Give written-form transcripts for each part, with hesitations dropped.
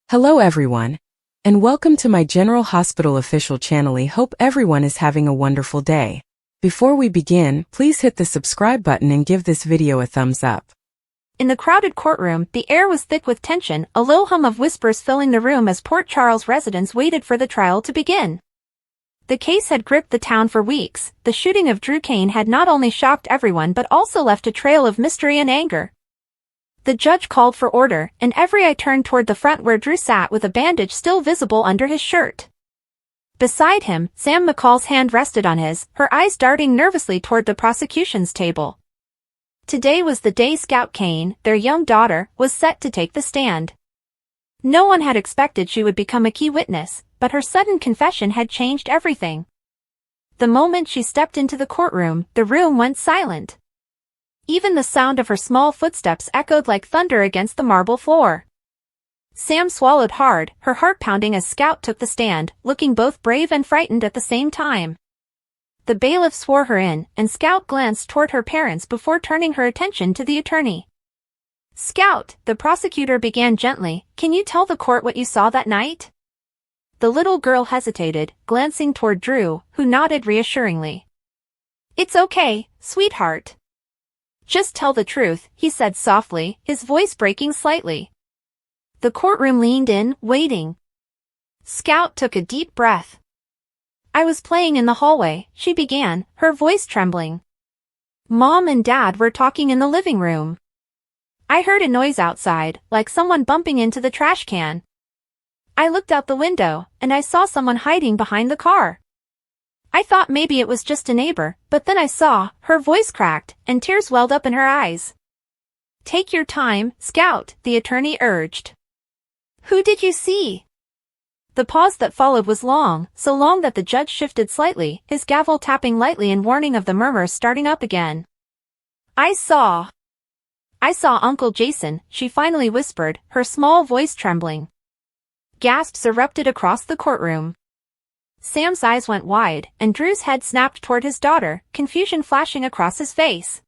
Hello everyone, and welcome to my General Hospital official channel. I hope everyone is having a wonderful day. Before we begin, please hit the subscribe button and give this video a thumbs up. In the crowded courtroom, the air was thick with tension, a low hum of whispers filling the room as Port Charles residents waited for the trial to begin. The case had gripped the town for weeks. The shooting of Drew Kane had not only shocked everyone but also left a trail of mystery and anger. The judge called for order, and every eye turned toward the front where Drew sat with a bandage still visible under his shirt. Beside him, Sam McCall's hand rested on his, her eyes darting nervously toward the prosecution's table. Today was the day Scout Kane, their young daughter, was set to take the stand. No one had expected she would become a key witness, but her sudden confession had changed everything. The moment she stepped into the courtroom, the room went silent. Even the sound of her small footsteps echoed like thunder against the marble floor. Sam swallowed hard, her heart pounding as Scout took the stand, looking both brave and frightened at the same time. The bailiff swore her in, and Scout glanced toward her parents before turning her attention to the attorney. "Scout," the prosecutor began gently, "can you tell the court what you saw that night?" The little girl hesitated, glancing toward Drew, who nodded reassuringly. "It's okay, sweetheart. Just tell the truth," he said softly, his voice breaking slightly. The courtroom leaned in, waiting. Scout took a deep breath. "I was playing in the hallway," she began, her voice trembling. "Mom and Dad were talking in the living room. I heard a noise outside, like someone bumping into the trash can. I looked out the window, and I saw someone hiding behind the car. I thought maybe it was just a neighbor, but then I saw," her voice cracked, and tears welled up in her eyes. "Take your time, Scout," the attorney urged. "Who did you see?" The pause that followed was long, so long that the judge shifted slightly, his gavel tapping lightly in warning of the murmurs starting up again. I saw Uncle Jason," she finally whispered, her small voice trembling. Gasps erupted across the courtroom. Sam's eyes went wide, and Drew's head snapped toward his daughter, confusion flashing across his face.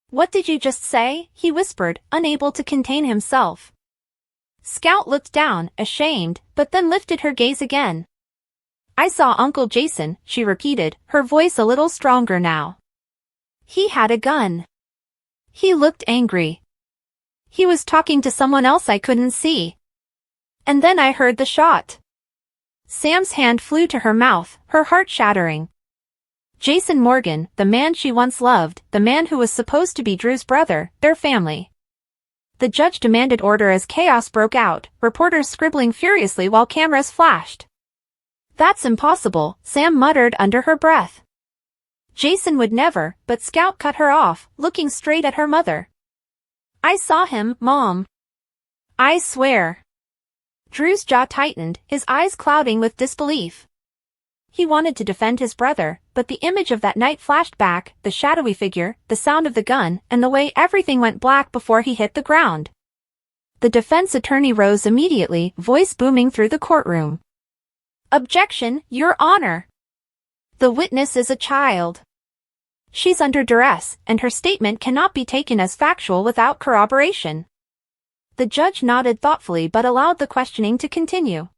"What did you just say?" he whispered, unable to contain himself. Scout looked down, ashamed, but then lifted her gaze again. "I saw Uncle Jason," she repeated, her voice a little stronger now. "He had a gun. He looked angry. He was talking to someone else I couldn't see. And then I heard the shot." Sam's hand flew to her mouth, her heart shattering. Jason Morgan, the man she once loved, the man who was supposed to be Drew's brother, their family. The judge demanded order as chaos broke out, reporters scribbling furiously while cameras flashed. "That's impossible," Sam muttered under her breath. "Jason would never," but Scout cut her off, looking straight at her mother. "I saw him, Mom. I swear." Drew's jaw tightened, his eyes clouding with disbelief. He wanted to defend his brother, but the image of that night flashed back, the shadowy figure, the sound of the gun, and the way everything went black before he hit the ground. The defense attorney rose immediately, voice booming through the courtroom. "Objection, Your Honor. The witness is a child. She's under duress, and her statement cannot be taken as factual without corroboration." The judge nodded thoughtfully but allowed the questioning to continue.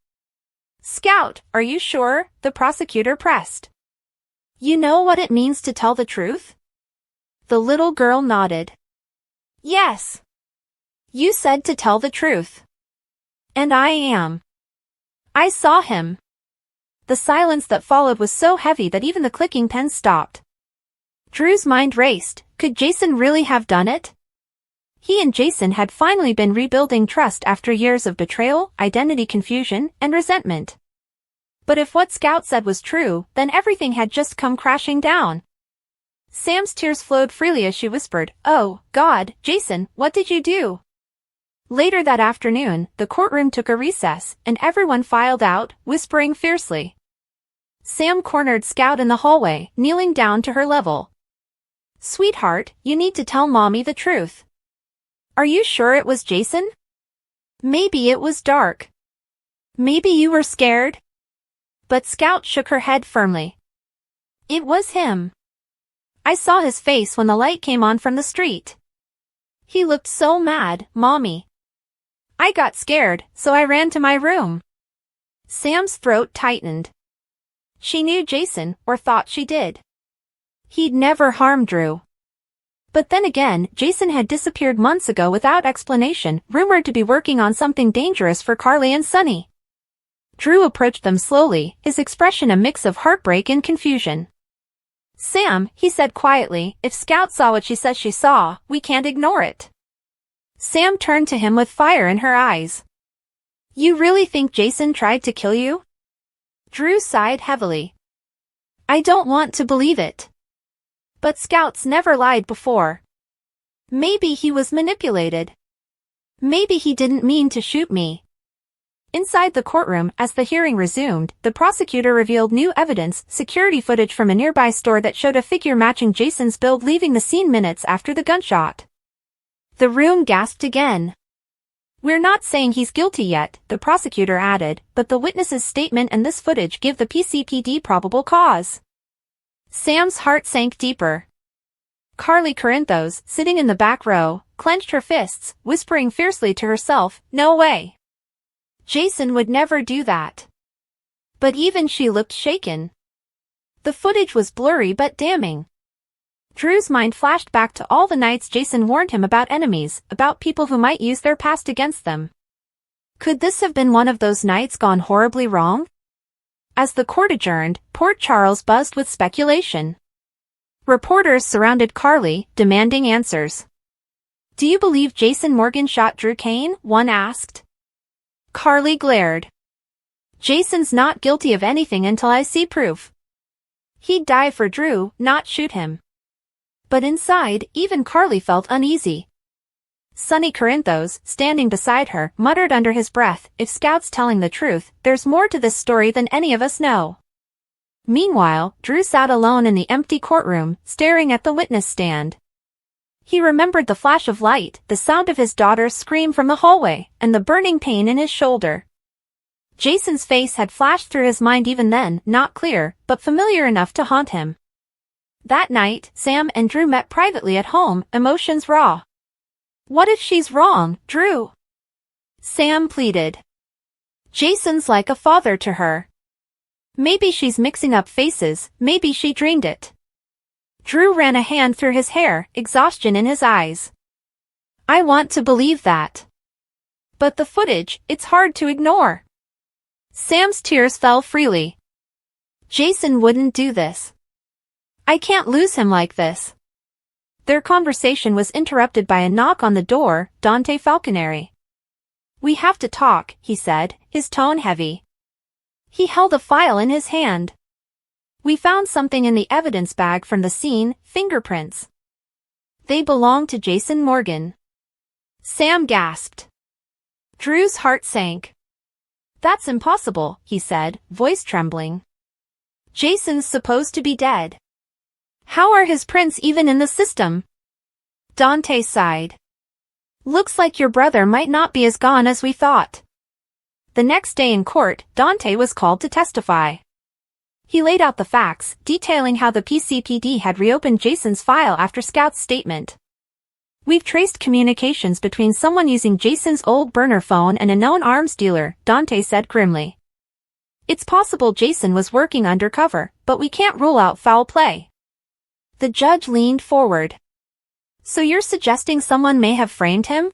"Scout, are you sure?" the prosecutor pressed. "You know what it means to tell the truth?" The little girl nodded. "Yes. You said to tell the truth. And I am. I saw him." The silence that followed was so heavy that even the clicking pen stopped. Drew's mind raced. Could Jason really have done it? He and Jason had finally been rebuilding trust after years of betrayal, identity confusion, and resentment. But if what Scout said was true, then everything had just come crashing down. Sam's tears flowed freely as she whispered, "Oh, God, Jason, what did you do?" Later that afternoon, the courtroom took a recess, and everyone filed out, whispering fiercely. Sam cornered Scout in the hallway, kneeling down to her level. "Sweetheart, you need to tell Mommy the truth. Are you sure it was Jason? Maybe it was dark. Maybe you were scared?" But Scout shook her head firmly. "It was him. I saw his face when the light came on from the street. He looked so mad, Mommy. I got scared, so I ran to my room. Sam's throat tightened. She knew Jason, or thought she did. He'd never harmed Drew. But then again, Jason had disappeared months ago without explanation, rumored to be working on something dangerous for Carly and Sonny. Drew approached them slowly, his expression a mix of heartbreak and confusion. Sam, he said quietly, if Scout saw what she says she saw, we can't ignore it. Sam turned to him with fire in her eyes. You really think Jason tried to kill you? Drew sighed heavily. I don't want to believe it. But Scout's never lied before. Maybe he was manipulated. Maybe he didn't mean to shoot me. Inside the courtroom, as the hearing resumed, the prosecutor revealed new evidence, security footage from a nearby store that showed a figure matching Jason's build leaving the scene minutes after the gunshot. The room gasped again. We're not saying he's guilty yet, the prosecutor added, but the witness's statement and this footage give the PCPD probable cause. Sam's heart sank deeper. Carly Corinthos, sitting in the back row, clenched her fists, whispering fiercely to herself, no way. Jason would never do that. But even she looked shaken. The footage was blurry but damning. Drew's mind flashed back to all the nights Jason warned him about enemies, about people who might use their past against them. Could this have been one of those nights gone horribly wrong? As the court adjourned, Port Charles buzzed with speculation. Reporters surrounded Carly, demanding answers. Do you believe Jason Morgan shot Drew Kane? One asked. Carly glared. Jason's not guilty of anything until I see proof. He'd die for Drew, not shoot him. But inside, even Carly felt uneasy. Sonny Corinthos, standing beside her, muttered under his breath, if Scout's telling the truth, there's more to this story than any of us know. Meanwhile, Drew sat alone in the empty courtroom, staring at the witness stand. He remembered the flash of light, the sound of his daughter's scream from the hallway, and the burning pain in his shoulder. Jason's face had flashed through his mind even then, not clear, but familiar enough to haunt him. That night, Sam and Drew met privately at home, emotions raw. What if she's wrong, Drew? Sam pleaded. Jason's like a father to her. Maybe she's mixing up faces, maybe she dreamed it. Drew ran a hand through his hair, exhaustion in his eyes. I want to believe that. But the footage, it's hard to ignore. Sam's tears fell freely. Jason wouldn't do this. I can't lose him like this. Their conversation was interrupted by a knock on the door, Dante Falconeri. We have to talk, he said, his tone heavy. He held a file in his hand. We found something in the evidence bag from the scene, fingerprints. They belong to Jason Morgan. Sam gasped. Drew's heart sank. That's impossible, he said, voice trembling. Jason's supposed to be dead. How are his prints even in the system? Dante sighed. Looks like your brother might not be as gone as we thought. The next day in court, Dante was called to testify. He laid out the facts, detailing how the PCPD had reopened Jason's file after Scout's statement. We've traced communications between someone using Jason's old burner phone and a known arms dealer, Dante said grimly. It's possible Jason was working undercover, but we can't rule out foul play. The judge leaned forward. So you're suggesting someone may have framed him?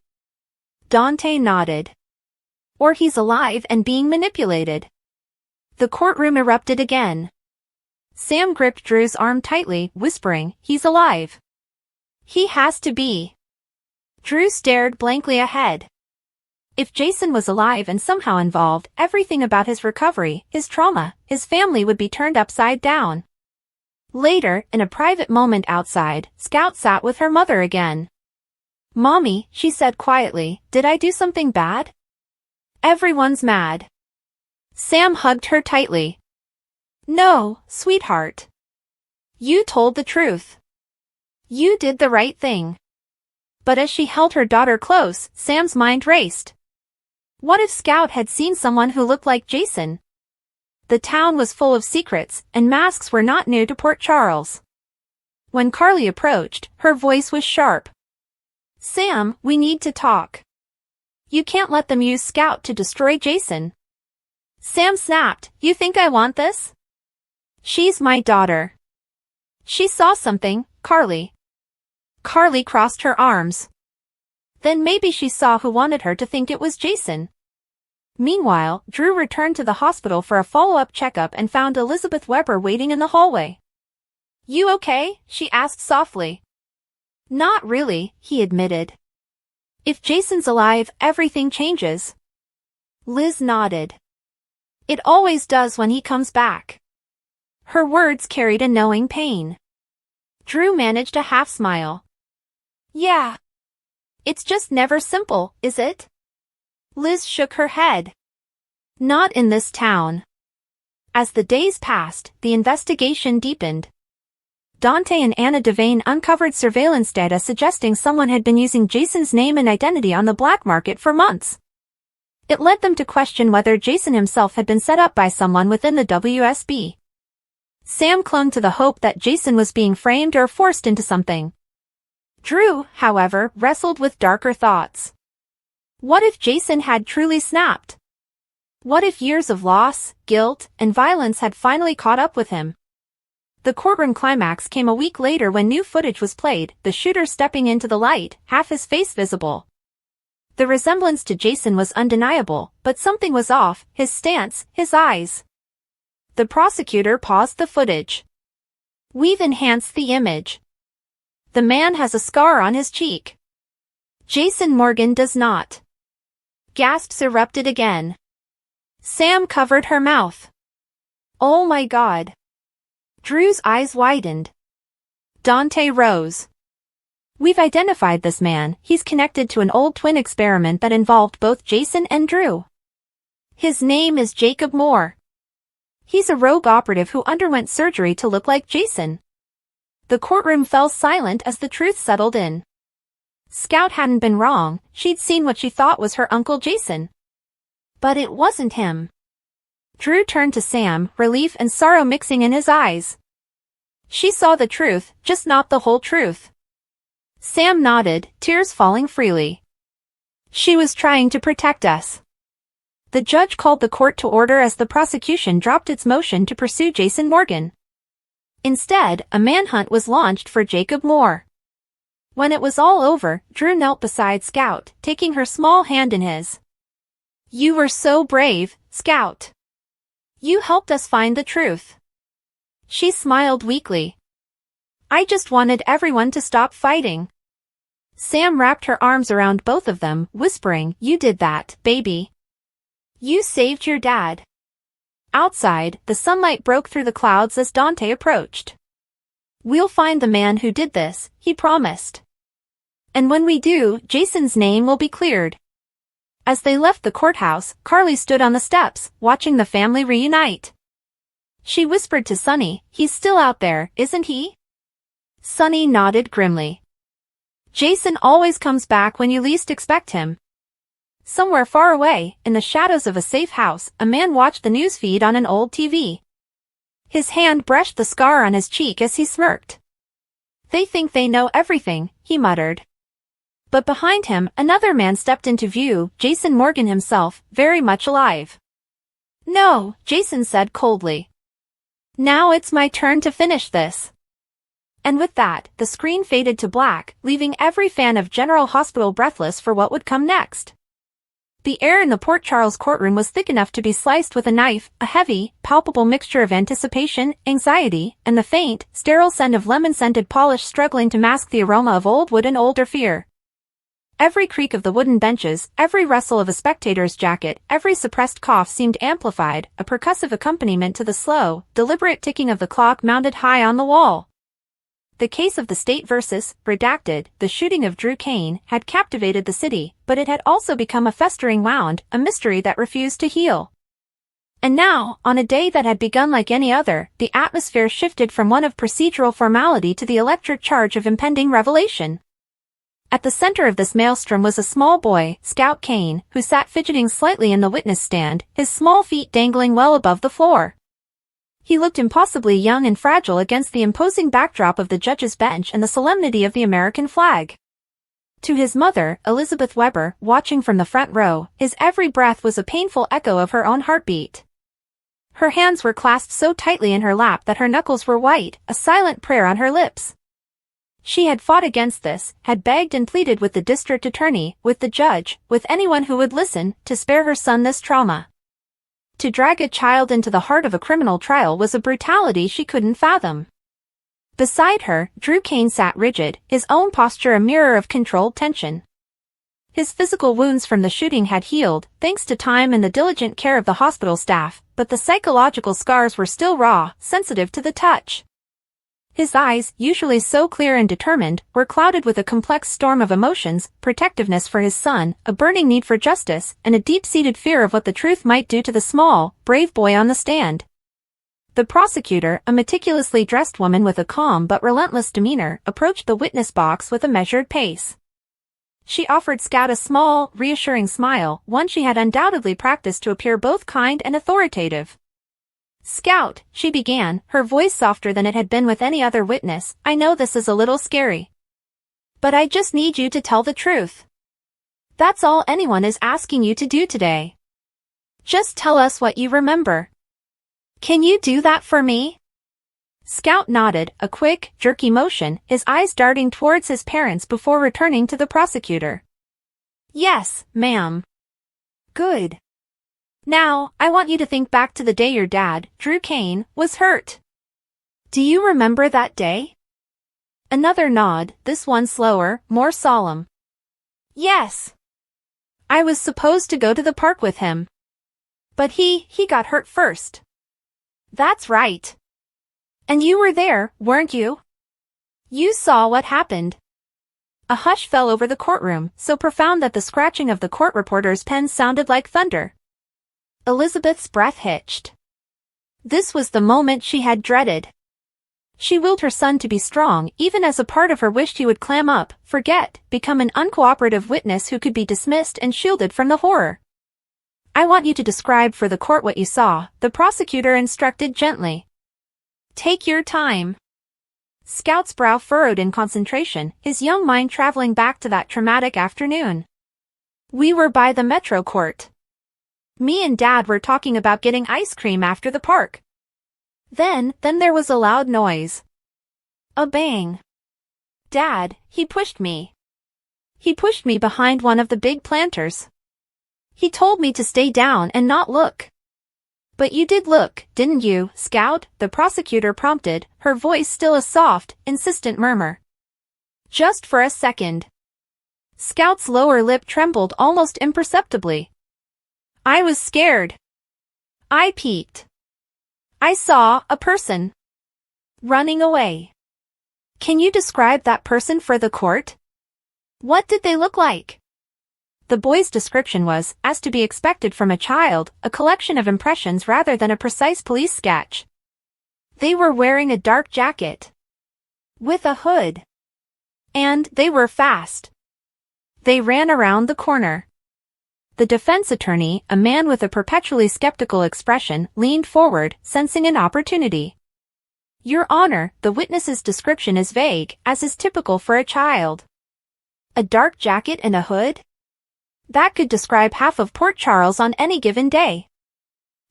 Dante nodded. Or he's alive and being manipulated. The courtroom erupted again. Sam gripped Drew's arm tightly, whispering, he's alive. He has to be. Drew stared blankly ahead. If Jason was alive and somehow involved, everything about his recovery, his trauma, his family would be turned upside down. Later, in a private moment outside, Scout sat with her mother again. Mommy, she said quietly, did I do something bad? Everyone's mad. Sam hugged her tightly. No, sweetheart. You told the truth. You did the right thing. But as she held her daughter close, Sam's mind raced. What if Scout had seen someone who looked like Jason? The town was full of secrets, and masks were not new to Port Charles. When Carly approached, her voice was sharp. Sam, we need to talk. You can't let them use Scout to destroy Jason. Sam snapped, "You think I want this? She's my daughter." "She saw something, Carly." Carly crossed her arms. "Then maybe she saw who wanted her to think it was Jason." Meanwhile, Drew returned to the hospital for a follow-up checkup and found Elizabeth Weber waiting in the hallway. "You okay?" she asked softly. "Not really," he admitted. "If Jason's alive, everything changes." Liz nodded. "It always does when he comes back." Her words carried a knowing pain. Drew managed a half-smile. "Yeah. It's just never simple, is it?" Liz shook her head. "Not in this town." As the days passed, the investigation deepened. Dante and Anna Devane uncovered surveillance data suggesting someone had been using Jason's name and identity on the black market for months. It led them to question whether Jason himself had been set up by someone within the WSB. Sam clung to the hope that Jason was being framed or forced into something. Drew, however, wrestled with darker thoughts. What if Jason had truly snapped? What if years of loss, guilt, and violence had finally caught up with him? The courtroom climax came a week later when new footage was played, the shooter stepping into the light, half his face visible. The resemblance to Jason was undeniable, but something was off, his stance, his eyes. The prosecutor paused the footage. "We've enhanced the image. The man has a scar on his cheek. Jason Morgan does not." Gasps erupted again. Sam covered her mouth. "Oh my God." Drew's eyes widened. Dante rose. "We've identified this man. He's connected to an old twin experiment that involved both Jason and Drew. His name is Jacob Moore. He's a rogue operative who underwent surgery to look like Jason." The courtroom fell silent as the truth settled in. Scout hadn't been wrong, she'd seen what she thought was her Uncle Jason. But it wasn't him. Drew turned to Sam, relief and sorrow mixing in his eyes. She saw the truth, just not the whole truth. Sam nodded, tears falling freely. "She was trying to protect us." The judge called the court to order as the prosecution dropped its motion to pursue Jason Morgan. Instead, a manhunt was launched for Jacob Moore. When it was all over, Drew knelt beside Scout, taking her small hand in his. "You were so brave, Scout. You helped us find the truth." She smiled weakly. "I just wanted everyone to stop fighting." Sam wrapped her arms around both of them, whispering, "You did that, baby. You saved your dad." Outside, the sunlight broke through the clouds as Dante approached. "We'll find the man who did this," he promised. "And when we do, Jason's name will be cleared." As they left the courthouse, Carly stood on the steps, watching the family reunite. She whispered to Sonny, "He's still out there, isn't he?" Sonny nodded grimly. "Jason always comes back when you least expect him." Somewhere far away, in the shadows of a safe house, a man watched the news feed on an old TV. His hand brushed the scar on his cheek as he smirked. "They think they know everything," he muttered. But behind him, another man stepped into view, Jason Morgan himself, very much alive. "No," Jason said coldly. "Now it's my turn to finish this." And with that, the screen faded to black, leaving every fan of General Hospital breathless for what would come next. The air in the Port Charles courtroom was thick enough to be sliced with a knife, a heavy, palpable mixture of anticipation, anxiety, and the faint, sterile scent of lemon-scented polish struggling to mask the aroma of old wood and older fear. Every creak of the wooden benches, every rustle of a spectator's jacket, every suppressed cough seemed amplified, a percussive accompaniment to the slow, deliberate ticking of the clock mounted high on the wall. The case of the state versus, redacted, the shooting of Drew Kane, had captivated the city, but it had also become a festering wound, a mystery that refused to heal. And now, on a day that had begun like any other, the atmosphere shifted from one of procedural formality to the electric charge of impending revelation. At the center of this maelstrom was a small boy, Scout Kane, who sat fidgeting slightly in the witness stand, his small feet dangling well above the floor. He looked impossibly young and fragile against the imposing backdrop of the judge's bench and the solemnity of the American flag. To his mother, Elizabeth Weber, watching from the front row, his every breath was a painful echo of her own heartbeat. Her hands were clasped so tightly in her lap that her knuckles were white, a silent prayer on her lips. She had fought against this, had begged and pleaded with the district attorney, with the judge, with anyone who would listen, to spare her son this trauma. To drag a child into the heart of a criminal trial was a brutality she couldn't fathom. Beside her, Drew Kane sat rigid, his own posture a mirror of controlled tension. His physical wounds from the shooting had healed, thanks to time and the diligent care of the hospital staff, but the psychological scars were still raw, sensitive to the touch. His eyes, usually so clear and determined, were clouded with a complex storm of emotions, protectiveness for his son, a burning need for justice, and a deep-seated fear of what the truth might do to the small, brave boy on the stand. The prosecutor, a meticulously dressed woman with a calm but relentless demeanor, approached the witness box with a measured pace. She offered Scout a small, reassuring smile, one she had undoubtedly practiced to appear both kind and authoritative. "Scout," she began, her voice softer than it had been with any other witness, "I know this is a little scary. But I just need you to tell the truth. That's all anyone is asking you to do today. Just tell us what you remember. Can you do that for me?" Scout nodded, a quick, jerky motion, his eyes darting towards his parents before returning to the prosecutor. "Yes, ma'am." "Good. Now, I want you to think back to the day your dad, Drew Kane, was hurt. Do you remember that day?" Another nod, this one slower, more solemn. "Yes. I was supposed to go to the park with him. But he got hurt first." "That's right. And you were there, weren't you? You saw what happened." A hush fell over the courtroom, so profound that the scratching of the court reporter's pen sounded like thunder. Elizabeth's breath hitched. This was the moment she had dreaded. She willed her son to be strong, even as a part of her wished he would clam up, forget, become an uncooperative witness who could be dismissed and shielded from the horror. "I want you to describe for the court what you saw," the prosecutor instructed gently. "Take your time." Scout's brow furrowed in concentration, his young mind traveling back to that traumatic afternoon. "We were by the Metro Court. Me and Dad were talking about getting ice cream after the park. Then there was a loud noise. A bang. Dad, he pushed me. He pushed me behind one of the big planters. He told me to stay down and not look." "But you did look, didn't you, Scout?" the prosecutor prompted, her voice still a soft, insistent murmur. "Just for a second." Scout's lower lip trembled almost imperceptibly. "I was scared. I peeked. I saw a person running away." "Can you describe that person for the court? What did they look like?" The boy's description was, as to be expected from a child, a collection of impressions rather than a precise police sketch. They were wearing a dark jacket with a hood. And they were fast. They ran around the corner. The defense attorney, a man with a perpetually skeptical expression, leaned forward, sensing an opportunity. "Your Honor, the witness's description is vague, as is typical for a child. A dark jacket and a hood? That could describe half of Port Charles on any given day.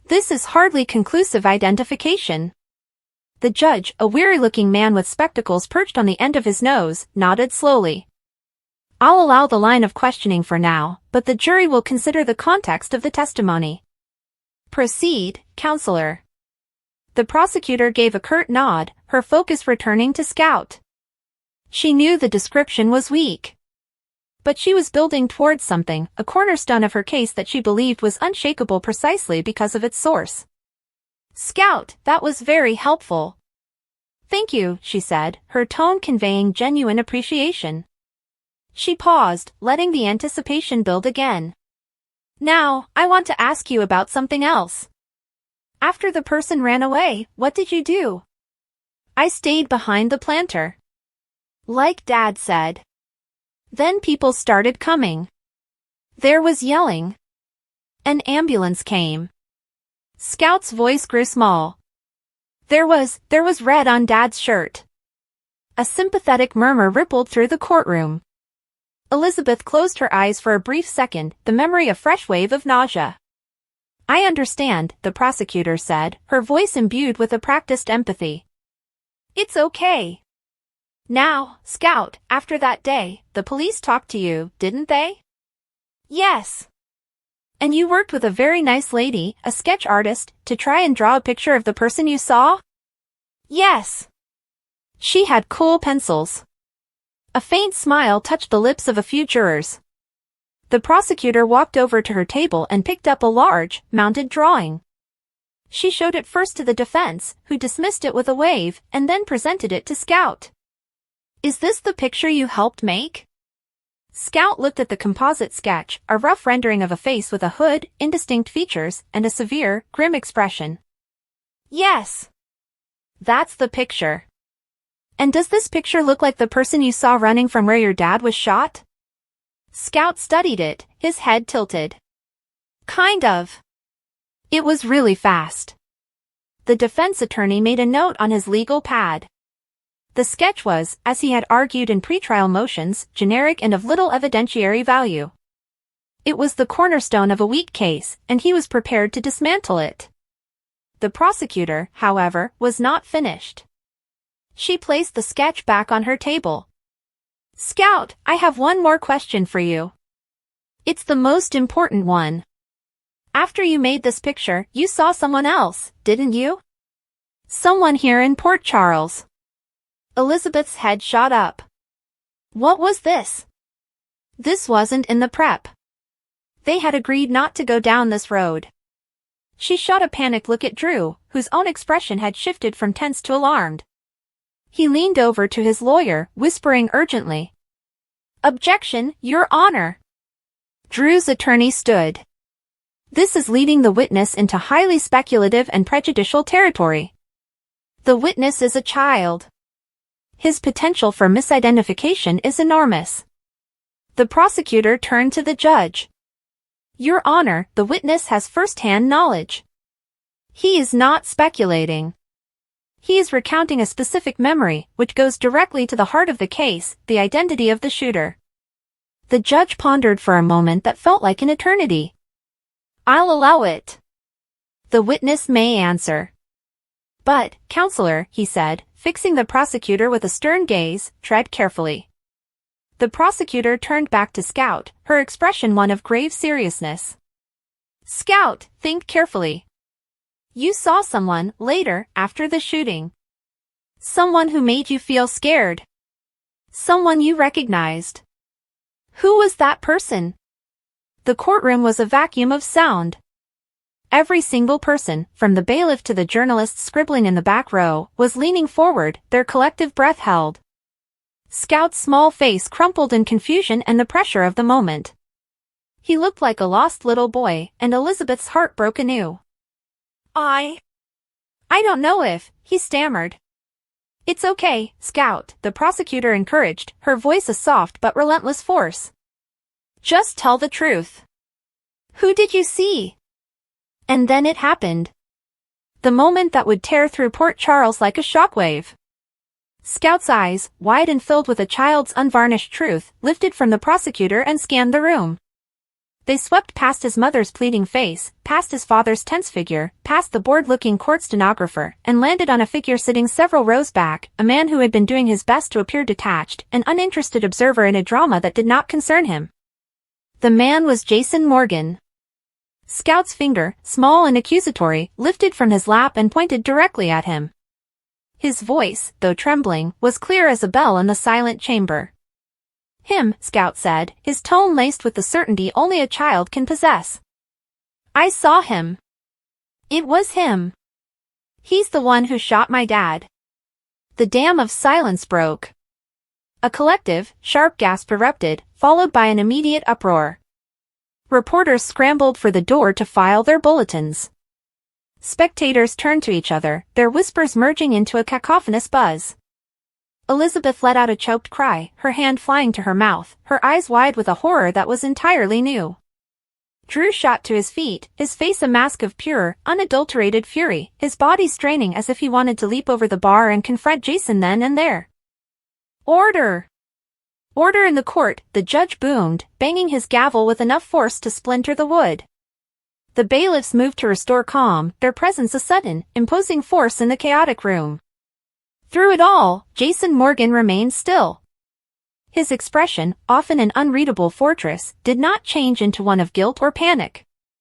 This is hardly conclusive identification." The judge, a weary-looking man with spectacles perched on the end of his nose, nodded slowly. "I'll allow the line of questioning for now, but the jury will consider the context of the testimony." "Proceed, counselor." The prosecutor gave a curt nod, her focus returning to Scout. She knew the description was weak. But she was building towards something, a cornerstone of her case that she believed was unshakable precisely because of its source. "Scout, that was very helpful." "Thank you," she said, her tone conveying genuine appreciation. She paused, letting the anticipation build again. "Now, I want to ask you about something else. After the person ran away, what did you do?" "I stayed behind the planter. Like Dad said. Then people started coming. There was yelling. An ambulance came." Scout's voice grew small. There was red on Dad's shirt." A sympathetic murmur rippled through the courtroom. Elizabeth closed her eyes for a brief second, the memory a fresh wave of nausea. I understand, the prosecutor said, her voice imbued with a practiced empathy. It's okay. Now, Scout, after that day, the police talked to you, didn't they? Yes. And you worked with a very nice lady, a sketch artist, to try and draw a picture of the person you saw? Yes. She had cool pencils. A faint smile touched the lips of a few jurors. The prosecutor walked over to her table and picked up a large, mounted drawing. She showed it first to the defense, who dismissed it with a wave, and then presented it to Scout. Is this the picture you helped make? Scout looked at the composite sketch, a rough rendering of a face with a hood, indistinct features, and a severe, grim expression. Yes. That's the picture. And does this picture look like the person you saw running from where your dad was shot? Scout studied it, his head tilted. Kind of. It was really fast. The defense attorney made a note on his legal pad. The sketch was, as he had argued in pretrial motions, generic and of little evidentiary value. It was the cornerstone of a weak case, and he was prepared to dismantle it. The prosecutor, however, was not finished. She placed the sketch back on her table. Scout, I have one more question for you. It's the most important one. After you made this picture, you saw someone else, didn't you? Someone here in Port Charles. Elizabeth's head shot up. What was this? This wasn't in the prep. They had agreed not to go down this road. She shot a panicked look at Drew, whose own expression had shifted from tense to alarmed. He leaned over to his lawyer, whispering urgently. Objection, Your Honor. Drew's attorney stood. This is leading the witness into highly speculative and prejudicial territory. The witness is a child. His potential for misidentification is enormous. The prosecutor turned to the judge. Your Honor, the witness has first-hand knowledge. He is not speculating. He is recounting a specific memory, which goes directly to the heart of the case, the identity of the shooter. The judge pondered for a moment that felt like an eternity. I'll allow it. The witness may answer. But, counselor, he said, fixing the prosecutor with a stern gaze, tread carefully. The prosecutor turned back to Scout, her expression one of grave seriousness. Scout, think carefully. You saw someone, later, after the shooting. Someone who made you feel scared. Someone you recognized. Who was that person? The courtroom was a vacuum of sound. Every single person, from the bailiff to the journalist scribbling in the back row, was leaning forward, their collective breath held. Scout's small face crumpled in confusion and the pressure of the moment. He looked like a lost little boy, and Elizabeth's heart broke anew. I don't know if, he stammered. It's okay, Scout, the prosecutor encouraged, her voice a soft but relentless force. Just tell the truth. Who did you see? And then it happened. The moment that would tear through Port Charles like a shockwave. Scout's eyes, wide and filled with a child's unvarnished truth, lifted from the prosecutor and scanned the room. They swept past his mother's pleading face, past his father's tense figure, past the bored-looking court stenographer, and landed on a figure sitting several rows back, a man who had been doing his best to appear detached, an uninterested observer in a drama that did not concern him. The man was Jason Morgan. Scout's finger, small and accusatory, lifted from his lap and pointed directly at him. His voice, though trembling, was clear as a bell in the silent chamber. Him, Scout said, his tone laced with the certainty only a child can possess. I saw him. It was him. He's the one who shot my dad. The dam of silence broke. A collective, sharp gasp erupted, followed by an immediate uproar. Reporters scrambled for the door to file their bulletins. Spectators turned to each other, their whispers merging into a cacophonous buzz. Elizabeth let out a choked cry, her hand flying to her mouth, her eyes wide with a horror that was entirely new. Drew shot to his feet, his face a mask of pure, unadulterated fury, his body straining as if he wanted to leap over the bar and confront Jason then and there. Order! Order in the court, the judge boomed, banging his gavel with enough force to splinter the wood. The bailiffs moved to restore calm, their presence a sudden, imposing force in the chaotic room. Through it all, Jason Morgan remained still. His expression, often an unreadable fortress, did not change into one of guilt or panic.